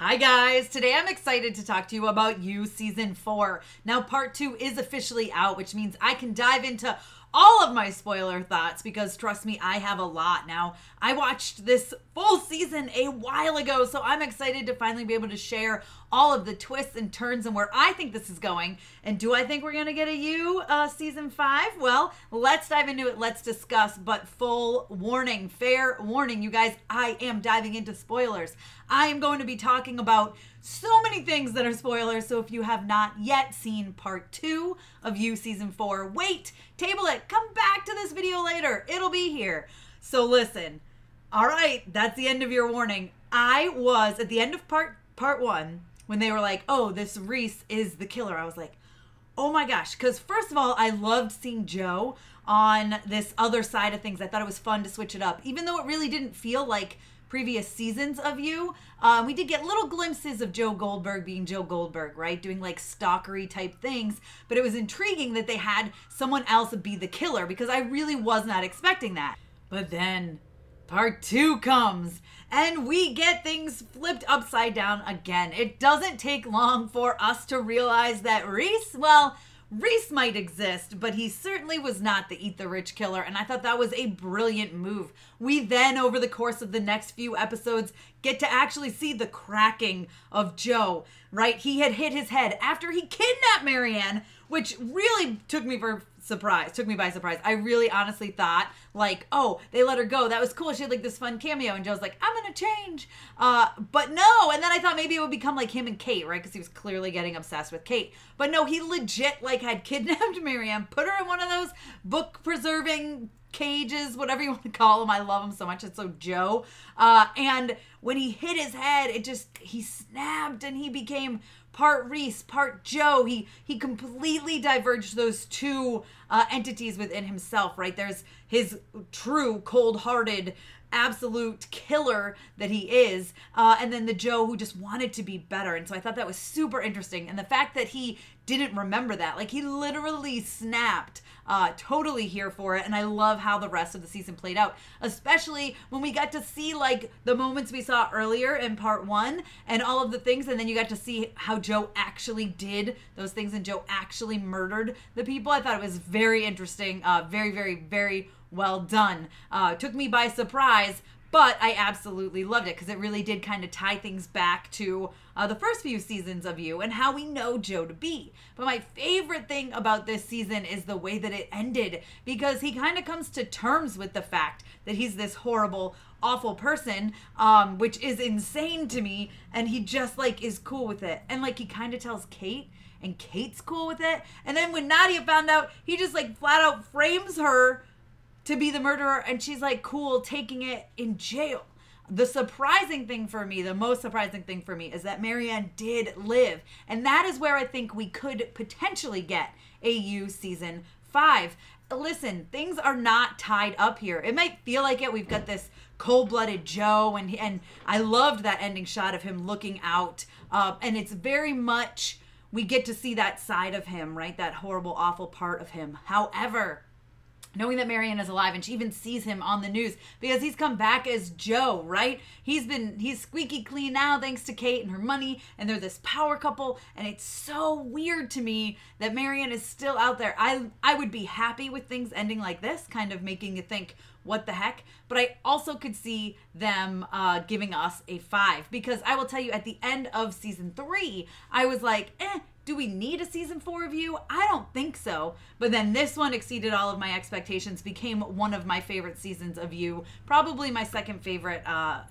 Hi guys, today I'm excited to talk to you about You Season 4. Now part 2 is officially out, which means I can dive into all of my spoiler thoughts because trust me, I have a lot. Now, I watched this full season a while ago, so I'm excited to finally be able to share all of the twists and turns and where I think this is going. And do I think we're going to get a You Season 5? Well, let's dive into it. Let's discuss, but full warning, fair warning, you guys, I am diving into spoilers. I am going to be talking about so many things that are spoilers, so if you have not yet seen part 2 of You Season 4, wait, table it, come back to this video later. It'll be here. So listen, all right, that's the end of your warning. I was, at the end of part 1, when they were like, oh, this Reese is the killer, I was like, oh my gosh, because first of all, I loved seeing Joe on this other side of things. I thought it was fun to switch it up, even though it really didn't feel like previous seasons of You. We did get little glimpses of Joe Goldberg being Joe Goldberg, right? Doing like stalkery type things, but it was intriguing that they had someone else be the killer because I really was not expecting that. But then part 2 comes and we get things flipped upside down again. It doesn't take long for us to realize that Reese might exist, but he certainly was not the Eat the Rich killer, and I thought that was a brilliant move. We then, over the course of the next few episodes, get to actually see the cracking of Joe, right? He had hit his head after he kidnapped Marianne, which really took me by surprise. I really honestly thought, like, oh, they let her go. That was cool. She had like this fun cameo, and Joe's like, I'm gonna change. But no, and then I thought maybe it would become like him and Kate, right? Because he was clearly getting obsessed with Kate. But no, he legit like had kidnapped Marianne, put her in one of those book preserving cages, whatever you want to call them. I love them so much. It's so Joe. And when he hit his head, he snapped and he became part Reese, part Joe. He completely diverged those two entities within himself, right? There's his true cold-hearted absolute killer that he is, and then the Joe who just wanted to be better. And so I thought that was super interesting. And the fact that he didn't remember that, like he literally snapped, totally here for it. And I love how the rest of the season played out, especially when we got to see like the moments we saw earlier in part 1 and all of the things, and then you got to see how Joe actually did those things and Joe actually murdered the people. I thought it was very interesting, very, very, very well done. Took me by surprise, but I absolutely loved it because it really did kind of tie things back to the first few seasons of You and how we know Joe to be. But my favorite thing about this season is the way that it ended, because he kind of comes to terms with the fact that he's this horrible, awful person, which is insane to me, and he just like is cool with it. And like he kind of tells Kate, and Kate's cool with it. And then when Nadia found out, he just like flat out frames her to be the murderer, and she's like cool taking it in jail. The surprising thing for me, the most surprising thing for me, is that Marianne did live. And that is where I think we could potentially get a You Season 5. Listen, things are not tied up here. It might feel like it. We've got this cold-blooded Joe, and I loved that ending shot of him looking out. And it's very much, we get to see that side of him, right? That horrible, awful part of him. However, knowing that Marianne is alive, and she even sees him on the news because he's come back as Joe, right? He's squeaky clean now thanks to Kate and her money, and they're this power couple, and it's so weird to me that Marianne is still out there. I would be happy with things ending like this, kind of making you think, what the heck? But I also could see them giving us a 5, because I will tell you, at the end of season 3, I was like, do we need a season 4 of You? I don't think so. But then this one exceeded all of my expectations, became one of my favorite seasons of You. Probably my second favorite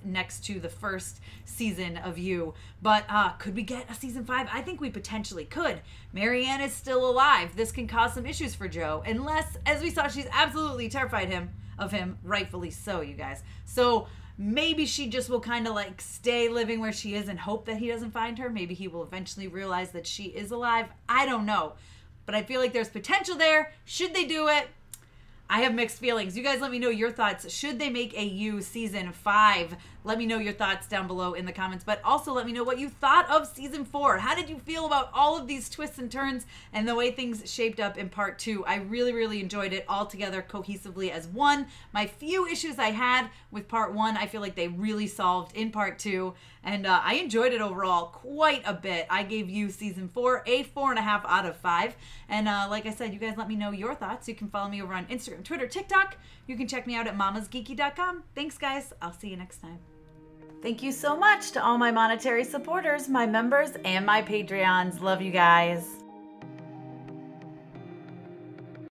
next to the first season of You. But could we get a season 5? I think we potentially could. Marianne is still alive. This can cause some issues for Joe. Unless, as we saw, she's absolutely terrified of him, rightfully so, you guys. So maybe she just will kind of like stay living where she is and hope that he doesn't find her. Maybe he will eventually realize that she is alive. I don't know. But I feel like there's potential there. Should they do it? I have mixed feelings. You guys let me know your thoughts. Should they make a You Season 5? Let me know your thoughts down below in the comments, but also let me know what you thought of season 4. How did you feel about all of these twists and turns and the way things shaped up in part 2? I really, really enjoyed it all together cohesively as one. My few issues I had with part 1, I feel like they really solved in part 2, and I enjoyed it overall quite a bit. I gave you season 4 a 4.5 out of 5, and like I said, you guys let me know your thoughts. You can follow me over on Instagram, Twitter, TikTok. You can check me out at MamasGeeky.com. Thanks, guys. I'll see you next time. Thank you so much to all my monetary supporters, my members, and my Patreons. Love you guys.